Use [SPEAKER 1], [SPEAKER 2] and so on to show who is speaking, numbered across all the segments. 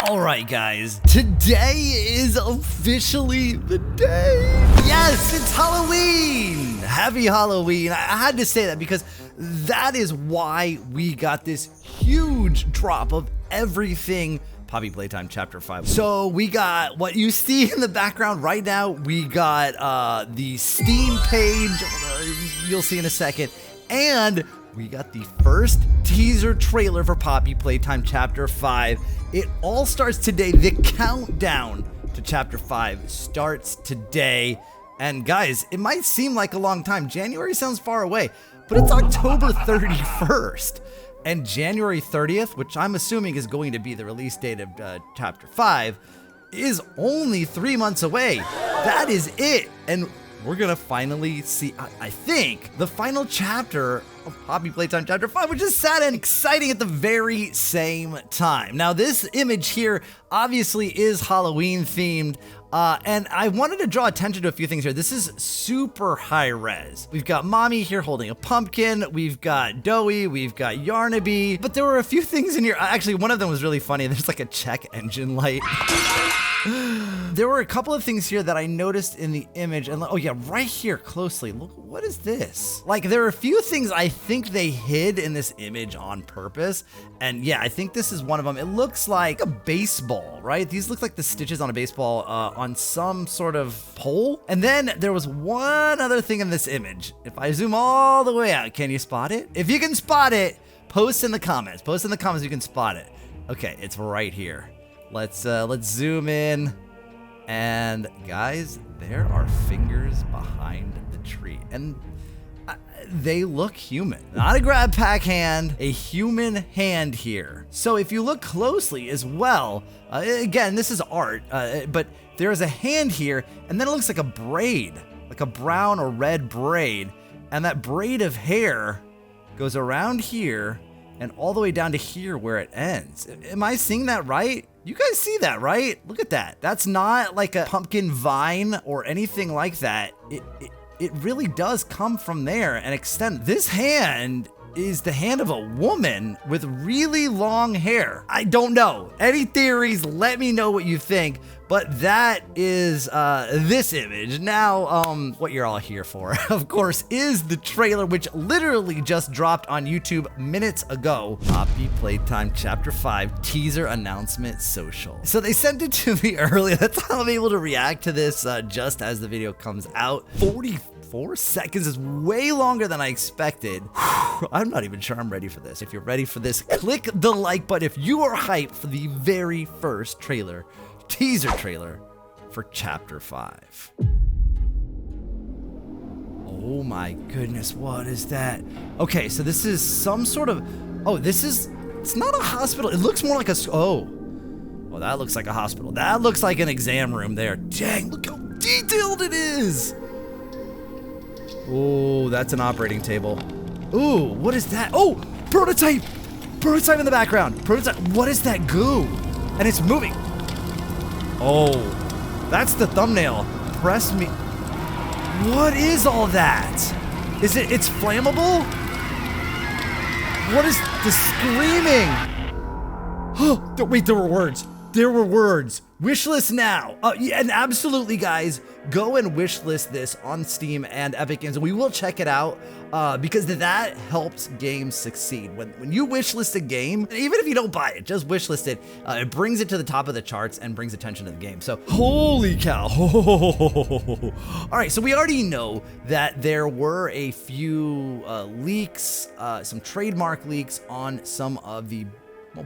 [SPEAKER 1] All right, guys, today is officially the day. Yes, it's Halloween. Happy Halloween. I had to say that because that is why we got this huge drop of everything Poppy Playtime Chapter 5. So we got what you see in the background right now. We got the Steam page, you'll see in a second, and we got the first teaser trailer for Poppy Playtime Chapter 5. It all starts today. The countdown to Chapter 5 starts today. And guys, it might seem like a long time. January sounds far away, but it's October 31st. And January 30th, which I'm assuming is going to be the release date of Chapter 5, is only 3 months away. That is it. And we're gonna finally see, I think, the final chapter of Poppy Playtime Chapter 5, which is sad and exciting at the very same time. Now, this image here obviously is Halloween themed, and I wanted to draw attention to a few things here. This is super high res. We've got Mommy here holding a pumpkin, we've got Doughy, we've got Yarnaby, but there were a few things in here. Actually, one of them was really funny. There's like a check engine light. There were a couple of things here that I noticed in the image, and oh yeah, right here closely, look, what is this? Like, there are a few things I think they hid in this image on purpose, and yeah, I think this is one of them. It looks like a baseball, right? These look like the stitches on a baseball on some sort of pole. And then there was one other thing in this image. If I zoom all the way out, can you spot it? If you can spot it, post in the comments. Post in the comments if you can spot it. Okay, it's right here. Let's zoom in, and guys, there are fingers behind the tree, and they look human. Not a grab pack hand, a human hand here. So if you look closely as well, again, this is art, but there's a hand here, and then it looks like a braid, like a brown or red braid, and that braid of hair goes around here and all the way down to here where it ends. Am I seeing that right? You guys see that, right? Look at that. That's not like a pumpkin vine or anything like that. It really does come from there and extend. This hand is the hand of a woman with really long hair. I don't know. Any theories, let me know what you think. But that is this image. Now, what you're all here for, of course, is the trailer, which literally just dropped on YouTube minutes ago. Poppy Playtime Chapter 5 teaser announcement social. So they sent it to me early. That's how I'm able to react to this just as the video comes out. 44 seconds is way longer than I expected. I'm not even sure I'm ready for this. If you're ready for this, click the like button if you are hyped for the very first teaser trailer for Chapter 5. Oh my goodness, what is that? Okay, so this is some sort of, it's not a hospital. It looks more like a, oh, that looks like a hospital. That looks like an exam room there. Dang, look how detailed it is. Oh, that's an operating table. Ooh, what is that? Oh, prototype! Prototype in the background. Prototype, what is that goo? And it's moving. Oh, that's the thumbnail. Press me. What is all that? It's flammable? What is the screaming? Oh, wait, there were words. There were words. Wishlist now. Yeah, and absolutely, guys, go and wishlist this on Steam and Epic Games, and we will check it out because that helps games succeed. When you wishlist a game, even if you don't buy it, just wishlist it. It brings it to the top of the charts and brings attention to the game. So, holy cow. All right, so we already know that there were a few leaks, some trademark leaks on some of the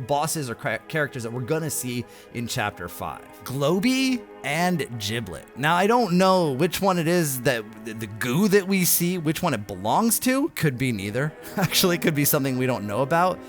[SPEAKER 1] bosses or characters that we're gonna see in Chapter 5. Globy and Giblet. Now, I don't know which one it is that the goo that we see, which one it belongs to. Could be neither. Actually, it could be something we don't know about.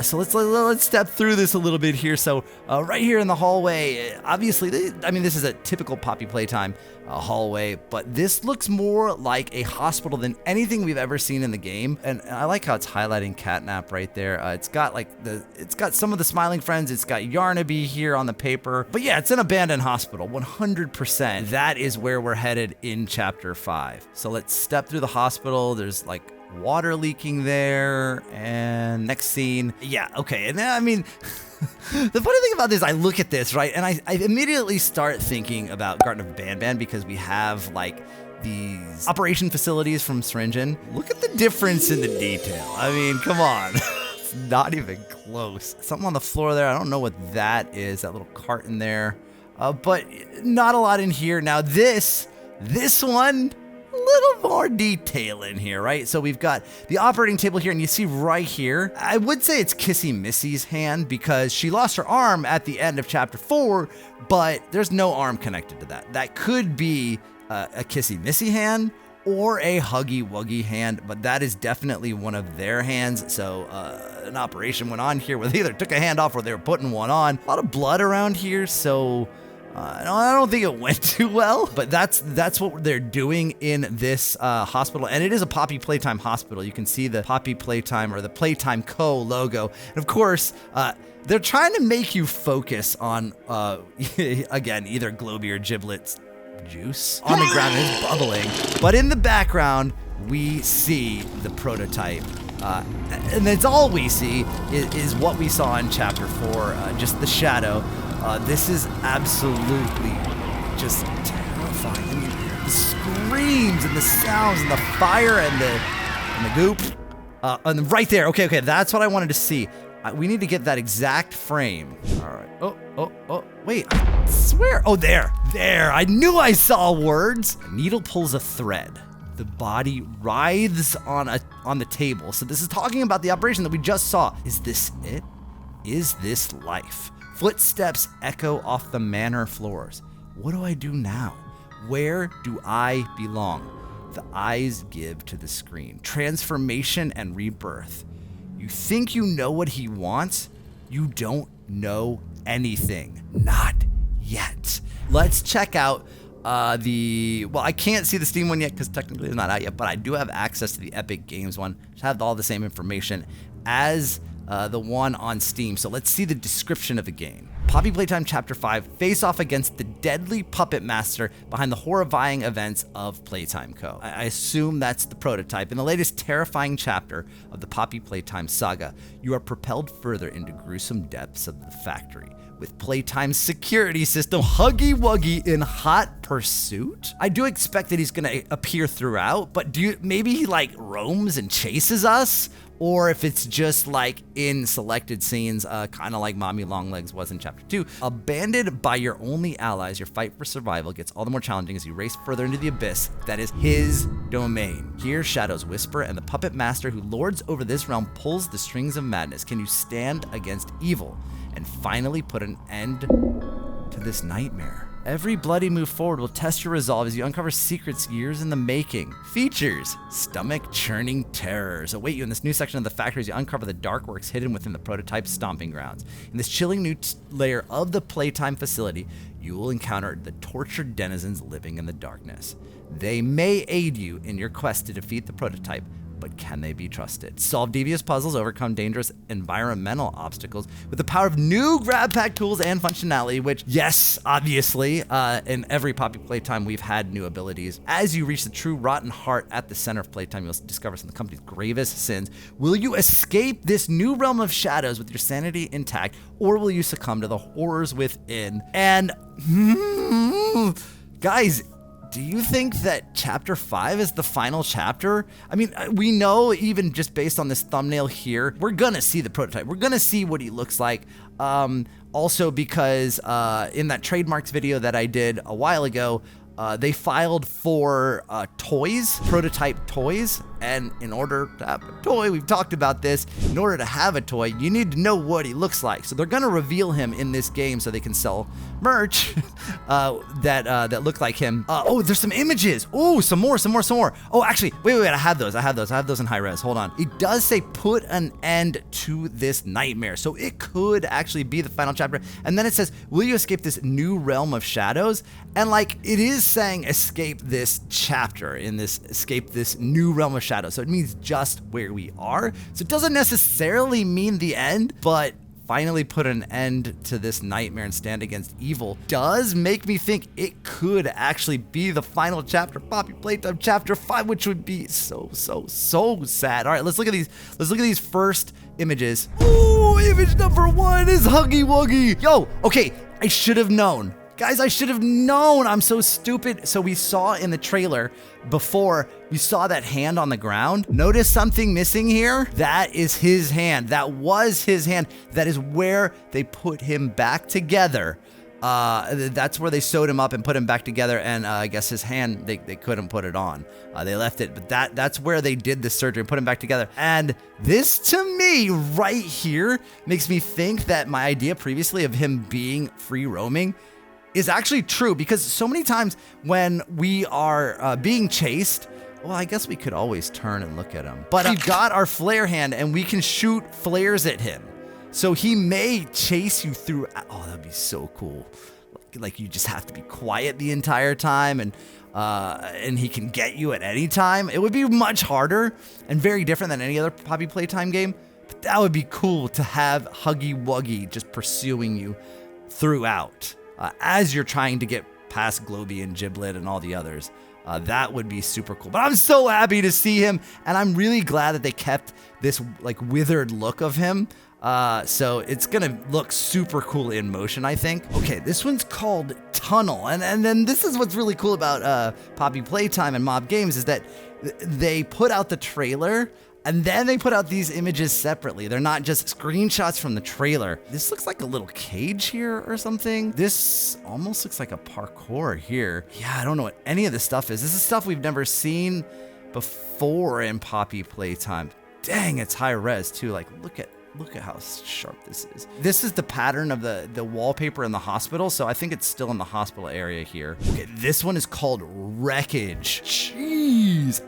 [SPEAKER 1] So let's step through this a little bit here. So right here in the hallway, obviously, I mean, this is a typical Poppy Playtime hallway, but this looks more like a hospital than anything we've ever seen in the game. And I like how it's highlighting Catnap right there. It's got some of the smiling friends. It's got Yarnaby here on the paper. But yeah, it's an abandoned hospital, 100%. That is where we're headed in Chapter 5. So let's step through the hospital. There's like water leaking there, and next scene, yeah, okay, and I mean, The funny thing about this, I look at this, right, and I immediately start thinking about Garden of Banban because we have, like, these operation facilities from Syringen. Look at the difference in the detail. I mean, come on. It's not even close. Something on the floor there. I don't know what that is, that little cart in there. But not a lot in here. Now, this one, a little more detail in here, right? So we've got the operating table here, and you see right here, I would say it's Kissy Missy's hand because she lost her arm at the end of chapter 4, but there's no arm connected to that. That could be a Kissy Missy hand or a Huggy Wuggy hand, but that is definitely one of their hands. So an operation went on here where they either took a hand off or they were putting one on. A lot of blood around here, so I don't think it went too well, but that's what they're doing in this hospital, and it is a Poppy Playtime hospital. You can see the Poppy Playtime or the Playtime Co logo, and of course, they're trying to make you focus on, again, either Globy or Giblets juice on the ground is bubbling, but in the background, we see the prototype. And that's all we see is what we saw in chapter 4, just the shadow. This is absolutely just terrifying. I mean, the screams and the sounds and the fire and the goop. And right there, okay, that's what I wanted to see. We need to get that exact frame. All right. Oh, wait, I swear. Oh, there. I knew I saw words. A needle pulls a thread. The body writhes on the table. So this is talking about the operation that we just saw. Is this it? Is this life? Footsteps echo off the manor floors. What do I do now? Where do I belong? The eyes give to the screen. Transformation and rebirth. You think you know what he wants? You don't know anything. Not yet. Let's check out well, I can't see the Steam one yet because technically it's not out yet, but I do have access to the Epic Games one, which have all the same information as the one on Steam. So let's see the description of the game. Poppy Playtime Chapter 5, face off against the deadly puppet master behind the horrifying events of Playtime Co. I assume that's the prototype. In the latest terrifying chapter of the Poppy Playtime saga, you are propelled further into gruesome depths of the factory, with Playtime's security system Huggy Wuggy in hot pursuit. I do expect that he's gonna appear throughout, but maybe he like roams and chases us? Or if it's just like in selected scenes, kind of like Mommy Longlegs was in chapter 2. Abandoned by your only allies, your fight for survival gets all the more challenging as you race further into the abyss that is his domain. Here, shadows whisper, and the puppet master who lords over this realm pulls the strings of madness. Can you stand against evil and finally put an end to this nightmare? Every bloody move forward will test your resolve as you uncover secrets years in the making. Features: stomach-churning terrors await you in this new section of the factory as you uncover the dark works hidden within the prototype stomping grounds. In this chilling new layer of the Playtime facility, you will encounter the tortured denizens living in the darkness. They may aid you in your quest to defeat the prototype, but can they be trusted? Solve devious puzzles, overcome dangerous environmental obstacles with the power of new grab pack tools and functionality, which, yes, obviously, in every Poppy Playtime, we've had new abilities. As you reach the true rotten heart at the center of Playtime, you'll discover some of the company's gravest sins. Will you escape this new realm of shadows with your sanity intact, or will you succumb to the horrors within? And, guys, do you think that chapter 5 is the final chapter? I mean, we know even just based on this thumbnail here, we're gonna see the prototype. We're gonna see what he looks like. Also because in that trademarks video that I did a while ago, they filed for toys, prototype toys, and in order to have a toy, we've talked about this, in order to have a toy, you need to know what he looks like. So they're gonna reveal him in this game so they can sell merch that look like him. Oh, there's some images. Oh, some more. Oh, actually, wait, I have those in high res. Hold on. It does say put an end to this nightmare. So it could actually be the final chapter. And then it says, will you escape this new realm of shadows? And like, it is saying escape this chapter escape this new realm of shadows. So it means just where we are. So it doesn't necessarily mean the end, but finally put an end to this nightmare and stand against evil does make me think it could actually be the final chapter, Poppy Playtime chapter 5, which would be so sad. All right, let's look at these first images. Ooh, image number 1. is Huggy Wuggy. Yo, okay, I should have known. Guys, I should have known. I'm so stupid. So we saw in the trailer before, we saw that hand on the ground. Notice something missing here? That is his hand. That was his hand. That is where they put him back together. That's where they sewed him up and put him back together. And I guess his hand, they couldn't put it on. They left it, but that's where they did the surgery and put him back together. And this, to me, right here, makes me think that my idea previously of him being free roaming is actually true, because so many times when we are being chased, well, I guess we could always turn and look at him. But we've got our flare hand and we can shoot flares at him. So he may chase you through. Oh, that'd be so cool. Like you just have to be quiet the entire time, and he can get you at any time. It would be much harder and very different than any other Poppy Playtime game. But that would be cool to have Huggy Wuggy just pursuing you throughout. As you're trying to get past Globy and Giblet and all the others. That would be super cool. But I'm so happy to see him, and I'm really glad that they kept this like withered look of him. So it's gonna look super cool in motion, I think. Okay, this one's called Tunnel, and then this is what's really cool about Poppy Playtime and Mob Games is that they put out the trailer, and then they put out these images separately. They're not just screenshots from the trailer. This looks like a little cage here or something. This almost looks like a parkour here. Yeah, I don't know what any of this stuff is. This is stuff we've never seen before in Poppy Playtime. Dang, it's high res too. Like, look at how sharp this is. This is the pattern of the wallpaper in the hospital, so I think it's still in the hospital area here. Okay, this one is called Wreckage. Jeez,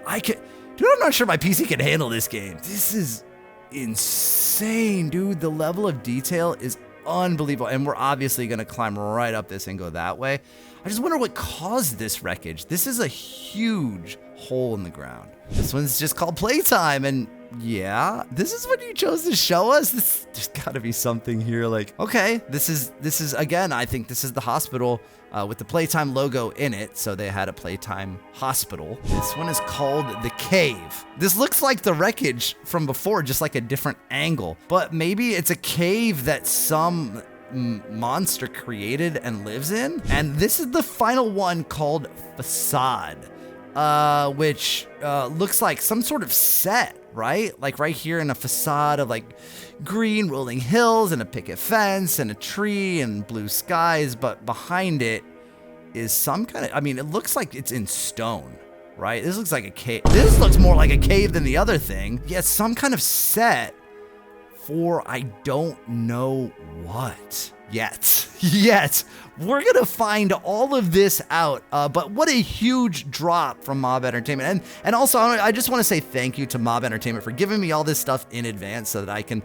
[SPEAKER 1] dude, I'm not sure my PC can handle this game. This is insane, dude. The level of detail is unbelievable. And we're obviously gonna climb right up this and go that way. I just wonder what caused this wreckage. This is a huge hole in the ground. This one's just called Playtime, and yeah, this is what you chose to show us. There's gotta be something here. Like, okay, this is again, I think this is the hospital with the Playtime logo in it. So they had a Playtime hospital. This one is called The Cave. This looks like the wreckage from before, just like a different angle. But maybe it's a cave that some monster created and lives in. And this is the final one called Facade, which looks like some sort of set. Right? Like right here in a facade of like green rolling hills and a picket fence and a tree and blue skies, but behind it is some kind of, I mean, it looks like it's in stone, right? This looks like a cave. This looks more like a cave than the other thing. Yeah, it's some kind of set for I don't know what yet. We're gonna find all of this out, but what a huge drop from Mob Entertainment. And also, I just want to say thank you to Mob Entertainment for giving me all this stuff in advance so that I can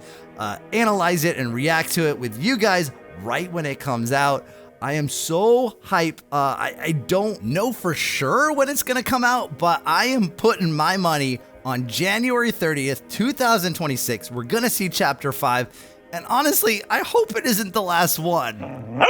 [SPEAKER 1] analyze it and react to it with you guys right when it comes out. I am so hype. I don't know for sure when it's gonna come out, but I am putting my money on January 30th, 2026. We're gonna see Chapter 5. And honestly, I hope it isn't the last one.